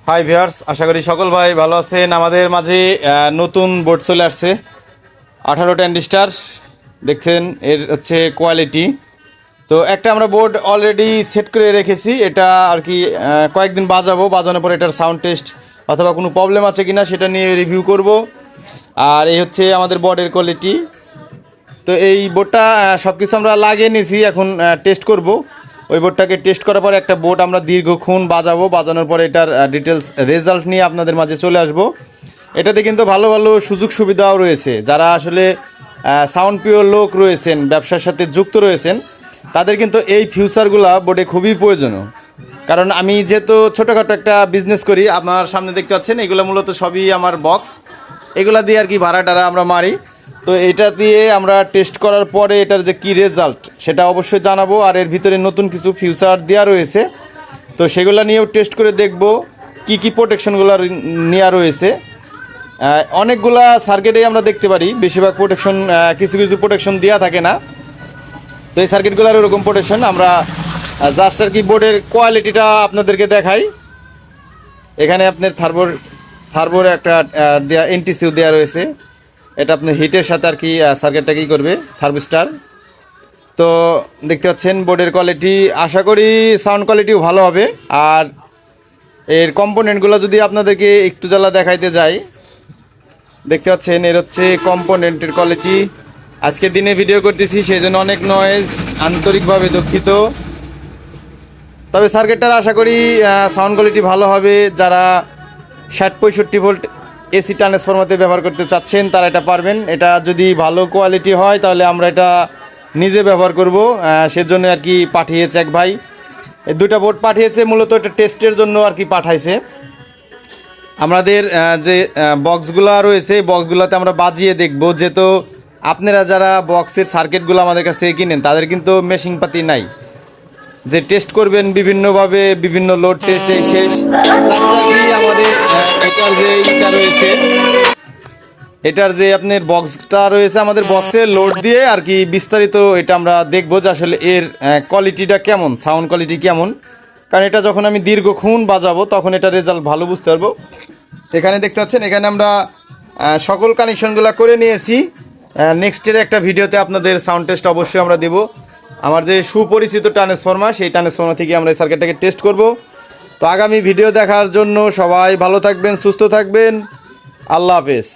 Hi viewers, আশা করি সকল ভাই ভালো আছেন। আমাদের মাঝে নতুন বোর্ড চলে আসছে 18 ট্রানজিস্টার। দেখছেন এর হচ্ছে কোয়ালিটি। তো একটা আমরা বোর্ড অলরেডি সেট করে রেখেছি, এটা আর কি কয়েকদিন বাজানোর পর এটার সাউন্ড টেস্ট অথবা কোনো প্রবলেম আছে কিনা সেটা নিয়ে রিভিউ করব। আর এই হচ্ছে আমাদের বোর্ডের কোয়ালিটি। তো এই বোর্ডটা সব কিছু আমরা লাগিয়ে নিয়েছি, এখন টেস্ট করব। ওই বোর্ডটাকে টেস্ট করার পরে একটা বোর্ড আমরা দীর্ঘক্ষণ বাজানোর পরে এটার ডিটেলস রেজাল্ট নিয়ে আপনাদের মাঝে চলে আসব। এটাতে কিন্তু ভালো ভালো সুযোগ সুবিধাও রয়েছে। যারা আসলে সাউন্ড পিওর লোক রয়েছেন, ব্যবসার সাথে যুক্ত রয়েছেন, তাদের কিন্তু এই ফিউচারগুলো বোর্ডে খুবই প্রয়োজনীয়। কারণ আমি যেহেতু ছোটোখাটো একটা বিজনেস করি, আপনার সামনে দেখতে পাচ্ছেন এগুলো মূলত সবই আমার বক্স, এগুলা দিয়ে আর কি ভাড়া টাড়া আমরা মারি। তো এটা দিয়ে আমরা টেস্ট করার পরে এটার যে কী রেজাল্ট সেটা অবশ্যই জানাবো। আর এর ভিতরে নতুন কিছু ফিউচার দেওয়া রয়েছে, তো সেগুলো নিয়েও টেস্ট করে দেখব কি প্রোটেকশনগুলো নেওয়া রয়েছে। অনেকগুলা সার্কিটেই আমরা দেখতে পারি বেশিরভাগ প্রোটেকশন, কিছু কিছু প্রোটেকশন দেওয়া থাকে না। তো এই সার্কিটগুলোর ওরকম প্রোটেকশন আমরা জাস্ট আর কি বোর্ডের কোয়ালিটিটা আপনাদেরকে দেখাই। এখানে আপনার থার্বোর একটা দেওয়া এনটিসিও দেওয়া রয়েছে, এটা আপনার হিটের সাথে আর কি সার্কিটটা কী করবে, থার্বোস্টার। তো দেখতে পাচ্ছেন বোর্ডের কোয়ালিটি, আশা করি সাউন্ড কোয়ালিটিও ভালো হবে। আর এর কম্পোনেন্টগুলো যদি আপনাদেরকে একটু জ্বালা দেখাইতে যাই, দেখতে পাচ্ছেন এর হচ্ছে কম্পোনেন্টের কোয়ালিটি। আজকের দিনে ভিডিও করতেছি সেই জন্য অনেক নয়েজ, আন্তরিকভাবে দুঃখিত। তবে সার্কিটটার আশা করি সাউন্ড কোয়ালিটি ভালো হবে। যারা 60-65 ভোল্ট এসি ট্রান্সফরমারতে ব্যবহার করতে চাচ্ছেন তারা এটা পারবেন। এটা যদি ভালো কোয়ালিটি হয় তাহলে আমরা এটা নিজে ব্যবহার করব, সেজন্য আর কি পাঠিয়েছে এক ভাই। এই দুটা বোর্ড পাঠিয়েছে, মূলত এটা টেস্টের জন্য আর কি পাঠাইছে। আমাদের যে বক্সগুলো রয়েছে, বক্সগুলোতে আমরা বাজিয়ে দেখব। যেহেতু আপনারা যারা বক্সের সার্কিটগুলো আমাদের কাছ থেকে কিনেন তাদের কিন্তু মেশিনপাতি নাই, যে টেস্ট করবেন বিভিন্নভাবে, বিভিন্ন লোড টেস্ট শেষ। আমাদের এটার যে ইটা রয়েছে, এটার যে আপনার বক্সটা রয়েছে, আমাদের বক্সে লোড দিয়ে আর কি বিস্তারিত এটা আমরা দেখবো যে আসলে এর কোয়ালিটিটা কেমন, সাউন্ড কোয়ালিটি কেমন। কারণ এটা যখন আমি দীর্ঘক্ষণ বাজাবো তখন এটা রেজাল্ট ভালো বুঝতে পারবো। এখানে দেখতে পাচ্ছেন এখানে আমরা সকল কানেকশনগুলো করে নিয়েছি। নেক্সটের একটা ভিডিওতে আপনাদের সাউন্ড টেস্ট অবশ্যই আমরা দেবো। আমার যে সুপরিচিত ট্রান্সফরমার, সেই ট্রান্সফরমার থেকে আমরা এই সার্কিটটাকে টেস্ট করব। তো আগামী ভিডিও দেখার জন্য সবাই ভালো থাকবেন, সুস্থ থাকবেন। আল্লাহ হাফেজ।